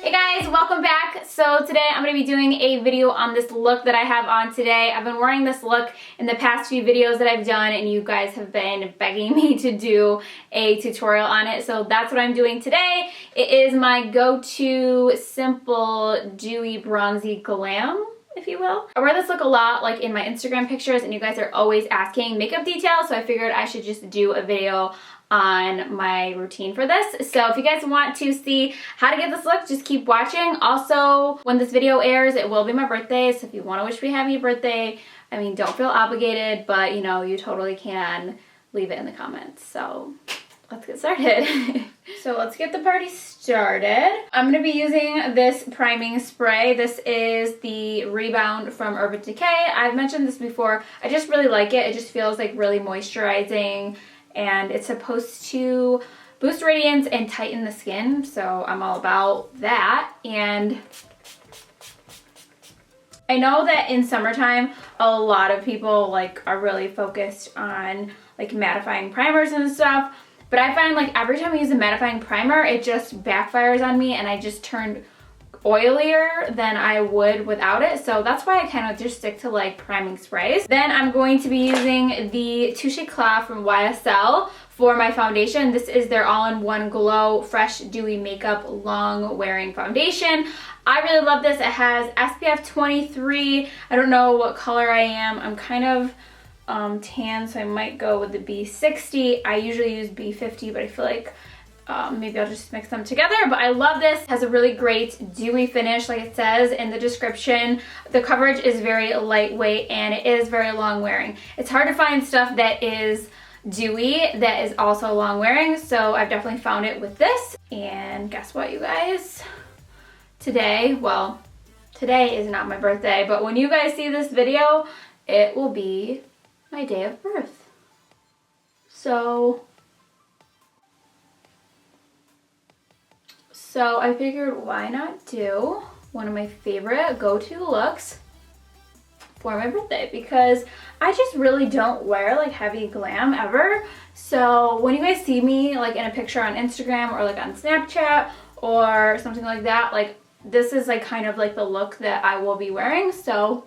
Hey guys, welcome back. So today I'm going to be doing a video on this look that I have on today. I've been wearing this look in the past few videos that I've done and you guys have been begging me to do a tutorial on it. So that's what I'm doing today. It is my go-to simple dewy bronzy glam, if you will. I wear this look a lot like in my Instagram pictures and you guys are always asking makeup details, so I figured I should just do a video on my routine for this. So if you guys want to see how to get this look, just keep watching. Also, when this video airs, it will be my birthday, so if you want to wish me happy birthday, I mean, don't feel obligated, but you know, you totally can leave it in the comments. So let's get started. So let's get the party started. I'm going to be using this priming spray. This is the Rebound from Urban Decay. I've mentioned this before. I just really like it. It just feels like really moisturizing and it's supposed to boost radiance and tighten the skin. So I'm all about that. And I know that in summertime, a lot of people are really focused on mattifying primers and stuff. But I find every time I use a mattifying primer, it just backfires on me and I just turn oilier than I would without it. So that's why I kind of just stick to priming sprays. Then I'm going to be using the Touche Eclat from YSL for my foundation. This is their all-in-one Glow Fresh Dewy Makeup Long Wearing Foundation. I really love this. It has SPF 23. I don't know what color I am. I'm kind of tan, so I might go with the B60. I usually use B50, but I feel like maybe I'll just mix them together. But I love this. It has a really great dewy finish, like it says in the description. The coverage is very lightweight and it is very long wearing. It's hard to find stuff that is dewy that is also long wearing, so I've definitely found it with this. And guess what, you guys? Today is not my birthday, but when you guys see this video, it will be my day of birth. So I figured why not do one of my favorite go-to looks for my birthday, because I just really don't wear heavy glam ever. So when you guys see me in a picture on Instagram or on Snapchat or something like that, this is kind of the look that I will be wearing. So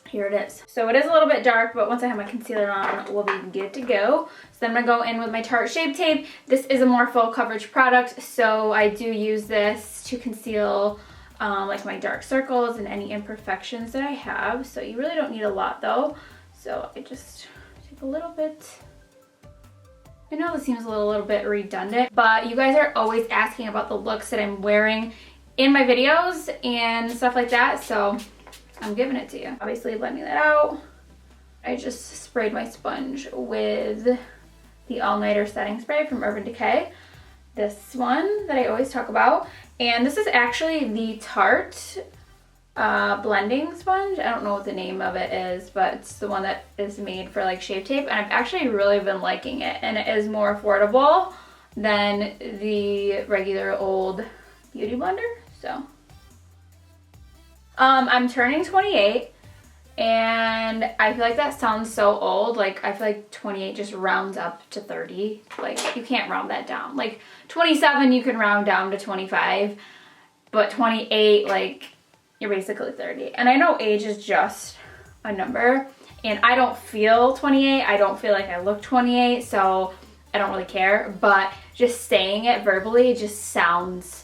here it is. So it is a little bit dark, but once I have my concealer on, we'll be good to go. So then I'm gonna go in with my Tarte Shape Tape. This is a more full coverage product, so I do use this to conceal my dark circles and any imperfections that I have. So you really don't need a lot though. So I just take a little bit. I know this seems a little bit redundant, but you guys are always asking about the looks that I'm wearing in my videos and stuff like that, so I'm giving it to you. Obviously blending that out. I just sprayed my sponge with the All Nighter Setting Spray from Urban Decay. This one that I always talk about. And this is actually the Tarte blending sponge. I don't know what the name of it is, but it's the one that is made for Shape Tape. And I've actually really been liking it. And it is more affordable than the regular old beauty blender. So I'm turning 28 and I feel like that sounds so old. I feel like 28 just rounds up to 30. You can't round that down. 27 you can round down to 25, but 28 you're basically 30. And I know age is just a number and I don't feel 28. I don't feel like I look 28, so I don't really care, but just saying it verbally just sounds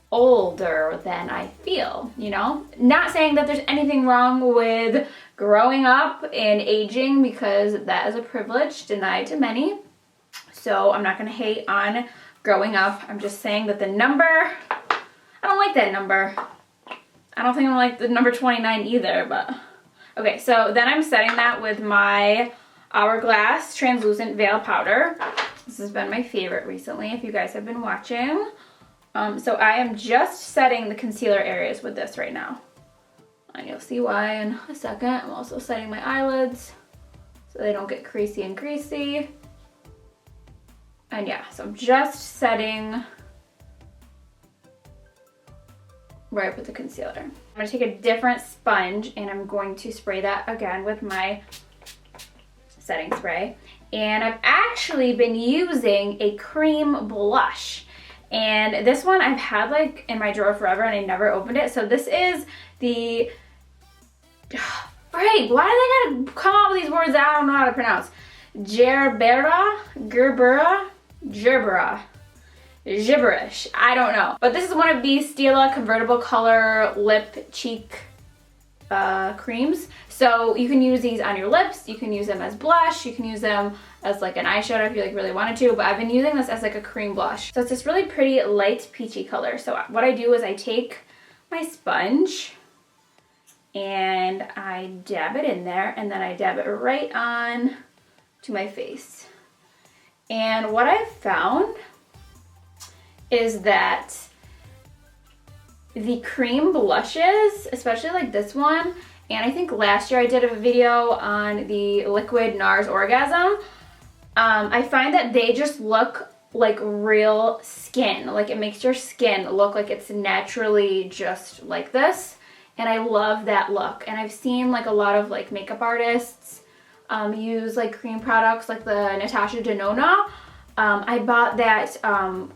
older than I feel, you know? Not saying that there's anything wrong with growing up and aging, because that is a privilege denied to many. So I'm not gonna hate on growing up. I'm just saying that the number, I don't like that number. I don't think I like the number 29 either, but okay. So then I'm setting that with my Hourglass Translucent Veil Powder. This has been my favorite recently, if you guys have been watching. So I am just setting the concealer areas with this right now. And you'll see why in a second. I'm also setting my eyelids so they don't get creasy and greasy. And yeah, so I'm just setting where I put the concealer. I'm gonna take a different sponge and I'm going to spray that again with my setting spray. And I've actually been using a cream blush. And this one I've had like in my drawer forever and I never opened it. So this is the, Frank, why do they gotta come up with these words that I don't know how to pronounce? Gibberish, I don't know. But this is one of these Stila convertible color lip cheek creams. So you can use these on your lips, you can use them as blush, you can use them as like an eyeshadow if you like really wanted to, but I've been using this as like a cream blush. So it's this really pretty light peachy color. So what I do is I take my sponge and I dab it in there, and then I dab it right on to my face. And what I've found is that the cream blushes, especially like this one, and I think last year I did a video on the liquid NARS Orgasm, I find that they just look like real skin. Like it makes your skin look like it's naturally just like this. And I love that look. And I've seen like a lot of like makeup artists use like cream products like the Natasha Denona. I bought that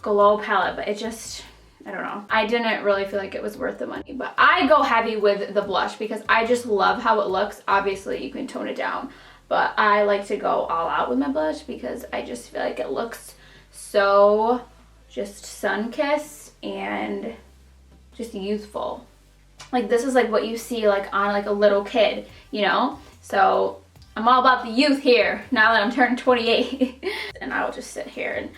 Glow palette, but it just, I don't know. I didn't really feel like it was worth the money, but I go heavy with the blush because I just love how it looks. Obviously you can tone it down, but I like to go all out with my blush because I just feel like it looks so just sun-kissed and just youthful. Like this is like what you see like on like a little kid, you know? So I'm all about the youth here now that I'm turning 28. And I will just sit here and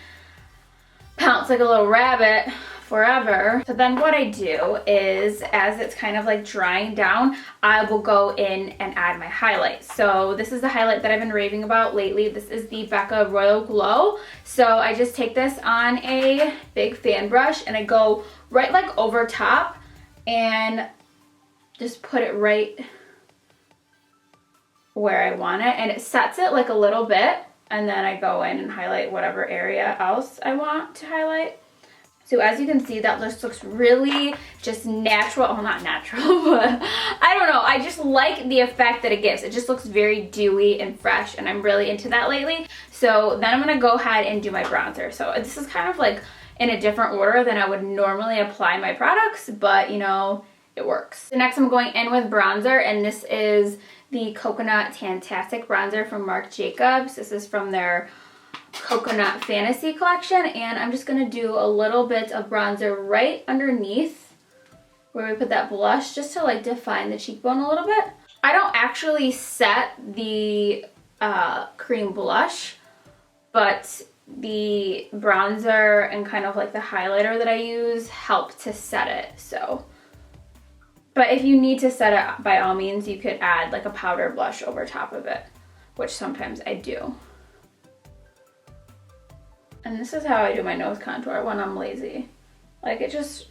pounce like a little rabbit forever. So then what I do is, as it's kind of like drying down, I will go in and add my highlight. So this is the highlight that I've been raving about lately. This is the Becca Royal Glow. So I just take this on a big fan brush and I go right like over top and just put it right where I want it, and it sets it like a little bit, and then I go in and highlight whatever area else I want to highlight. So as you can see, that just looks really just natural. Well, not natural, but I don't know. I just like the effect that it gives. It just looks very dewy and fresh, and I'm really into that lately. So then I'm gonna go ahead and do my bronzer. So this is kind of like in a different order than I would normally apply my products, but you know, it works. So next I'm going in with bronzer, and this is the Coconut Tantastic bronzer from Marc Jacobs. This is from their Coconut Fantasy collection, and I'm just gonna do a little bit of bronzer right underneath where we put that blush, just to like define the cheekbone a little bit. I don't actually set the cream blush, but the bronzer and kind of like the highlighter that I use help to set it. So, but if you need to set it, by all means, you could add like a powder blush over top of it, which sometimes I do. And this is how I do my nose contour when I'm lazy. Like it just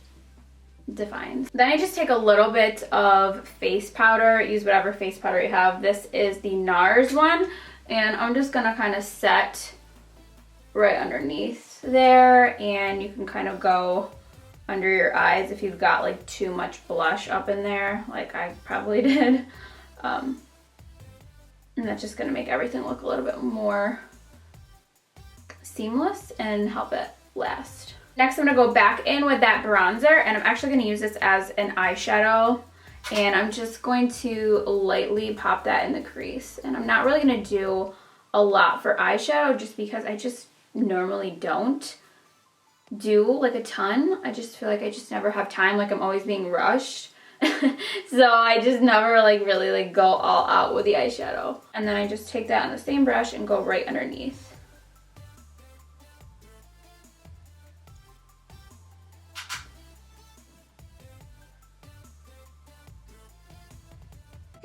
defines. Then I just take a little bit of face powder, use whatever face powder you have. This is the NARS one, and I'm just gonna kind of set right underneath there, and you can kind of go under your eyes if you've got like too much blush up in there, like I probably did. And that's just gonna make everything look a little bit more seamless and help it last. Next, I'm gonna go back in with that bronzer, and I'm actually gonna use this as an eyeshadow, and I'm just going to lightly pop that in the crease. And I'm not really gonna do a lot for eyeshadow just because I just normally don't do like a ton. I just feel like I just never have time, like I'm always being rushed. So I just never like really like go all out with the eyeshadow. And then I just take that on the same brush and go right underneath.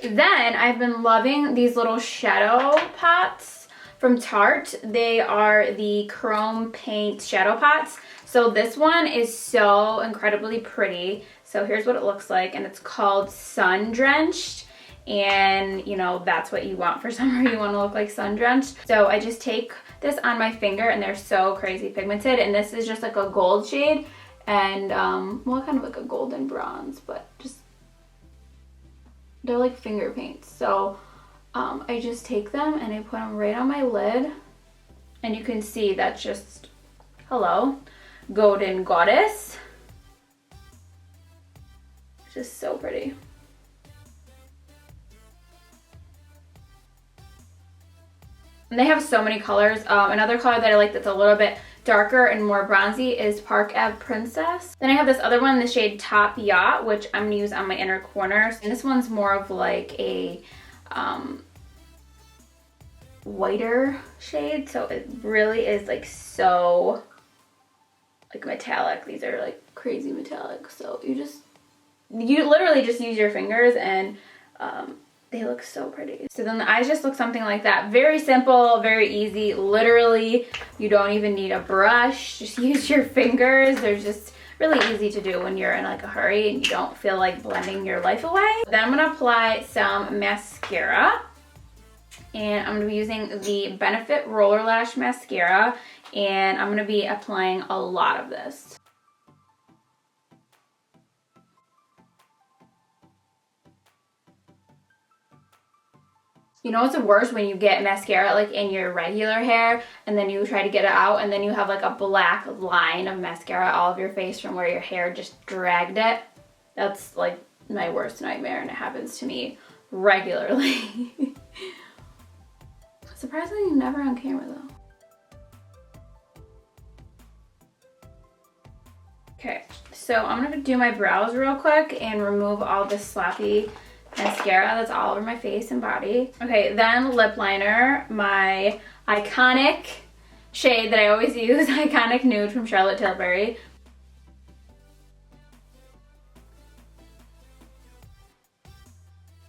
Then I've been loving these little shadow pots from Tarte. They are the chrome paint shadow pots. So this one is so incredibly pretty. So here's what it looks like, and it's called Sun Drenched. And you know, that's what you want for summer. You want to look like sun drenched. So I just take this on my finger, and they're so crazy pigmented. And this is just like a gold shade, and well, kind of like a golden bronze, but just, they're like finger paints. So I just take them and I put them right on my lid, and you can see that's just, hello, Golden Goddess. Just so pretty. And they have so many colors. Another color that I like that's a little bit darker and more bronzy is Park Ave Princess. Then I have this other one in the shade Top Yacht, which I'm gonna use on my inner corners. And this one's more of like a whiter shade, so it really is like so like metallic. These are like crazy metallic, so you literally just use your fingers and they look so pretty. So then the eyes just look something like that. Very simple, very easy. Literally, you don't even need a brush. Just use your fingers. They're just really easy to do when you're in like a hurry and you don't feel like blending your life away. Then I'm gonna apply some mascara. And I'm gonna be using the Benefit Roller Lash Mascara. And I'm gonna be applying a lot of this. You know what's the worst? When you get mascara like in your regular hair and then you try to get it out and then you have like a black line of mascara all over your face from where your hair just dragged it. That's like my worst nightmare, and it happens to me regularly. Surprisingly never on camera though. Okay, so I'm gonna do my brows real quick and remove all this sloppy mascara that's all over my face and body. Okay, then lip liner, my iconic shade that I always use, Iconic Nude from Charlotte Tilbury.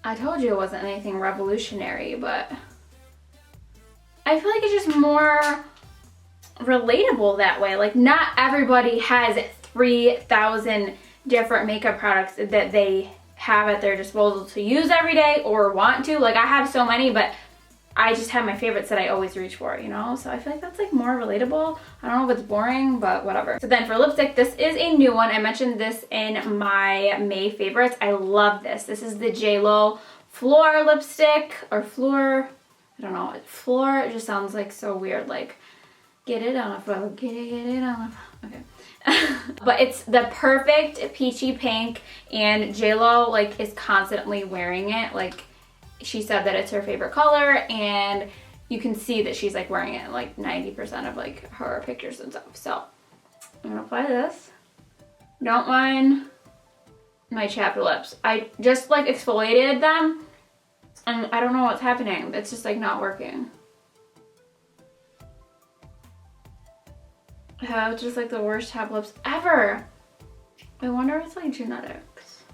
I told you it wasn't anything revolutionary, but I feel like it's just more relatable that way. Like, not everybody has 3,000 different makeup products that they have at their disposal to use every day or want to. Like, I have so many, but I just have my favorites that I always reach for, you know? So I feel like that's like more relatable. I don't know if it's boring, but whatever. So then for lipstick, this is a new one. I mentioned this in my May favorites. I love this. This is the JLo Floor lipstick, or Floor, I don't know. Floor, it just sounds like so weird. Like, get it on a floor, get it on a, okay. But it's the perfect peachy pink, and JLo like is constantly wearing it. Like, she said that it's her favorite color, and you can see that she's like wearing it like 90% of like her pictures and stuff. So I'm gonna apply this. Don't mind my chapped lips. I just like exfoliated them and I don't know what's happening. It's just like not working. I have just like the worst chapped lips ever. I wonder if it's like genetics.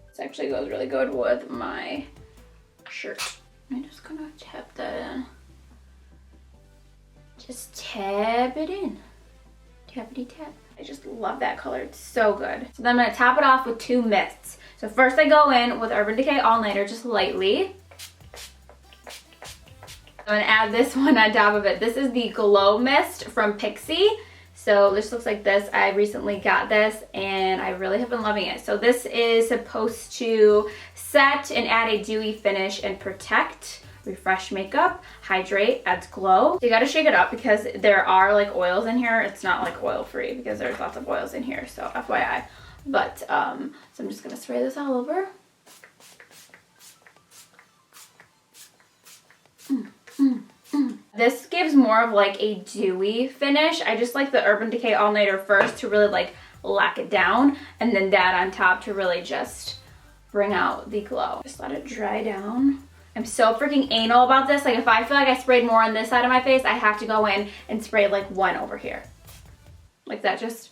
This actually goes really good with my shirt. I'm just gonna tap that in. Just tap it in. Tappity tap. I just love that color. It's so good. So then I'm gonna top it off with two mists. So first I go in with Urban Decay All Nighter just lightly. I'm gonna add this one on top of it. This is the Glow Mist from Pixie. So this looks like this. I recently got this and I really have been loving it. So this is supposed to set and add a dewy finish and protect, refresh makeup, hydrate, adds glow. So you gotta shake it up because there are like oils in here. It's not like oil free because there's lots of oils in here, so FYI. But so I'm just gonna spray this all over. This gives more of like a dewy finish. I just like the Urban Decay All Nighter first to really like lock it down, and then that on top to really just bring out the glow. Just let it dry down. I'm so freaking anal about this. Like, if I feel like I sprayed more on this side of my face, I have to go in and spray like one over here. Like that just,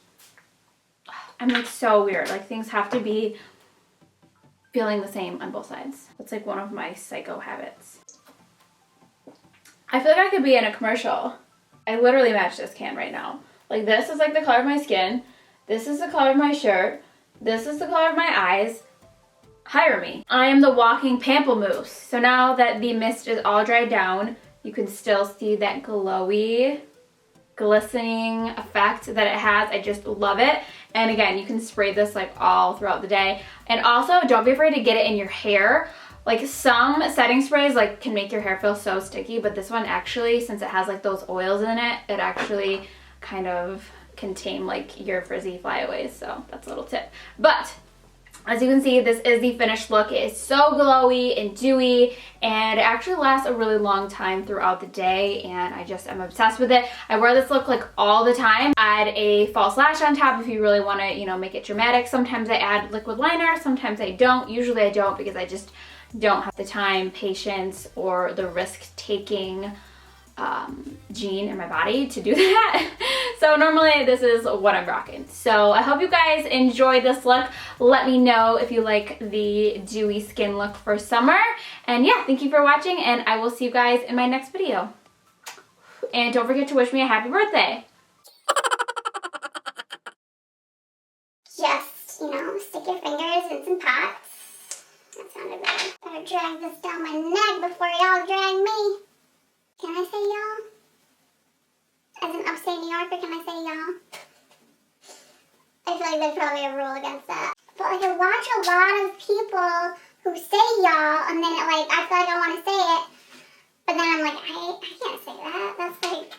I'm like so weird. Like, things have to be feeling the same on both sides. That's like one of my psycho habits. I feel like I could be in a commercial. I literally match this can right now. Like, this is like the color of my skin. This is the color of my shirt. This is the color of my eyes. Hire me. I am the walking pamplemousse. So now that the mist is all dried down, you can still see that glowy, glistening effect that it has. I just love it. And again, you can spray this like all throughout the day. And also, don't be afraid to get it in your hair. Like some setting sprays like can make your hair feel so sticky, but this one actually, since it has like those oils in it, it actually kind of can tame like your frizzy flyaways. So that's a little tip. But as you can see, this is the finished look. It is so glowy and dewy, and it actually lasts a really long time throughout the day, and I just am obsessed with it. I wear this look like all the time. Add a false lash on top if you really want to, you know, make it dramatic. Sometimes I add liquid liner, sometimes I don't. Usually I don't because I just don't have the time, patience, or the risk-taking gene in my body to do that. So normally this is what I'm rocking. So I hope you guys enjoyed this look. Let me know if you like the dewy skin look for summer. And yeah, thank you for watching, and I will see you guys in my next video. And don't forget to wish me a happy birthday. Just, you know, stick your fingers in some pots. That sounded better. Better drag this down my neck before y'all drag me. Can I say y'all? As an upstate New Yorker, can I say y'all? I feel like there's probably a rule against that. But like I watch a lot of people who say y'all, and then I feel like I want to say it, but then I'm like, I can't say that. That's like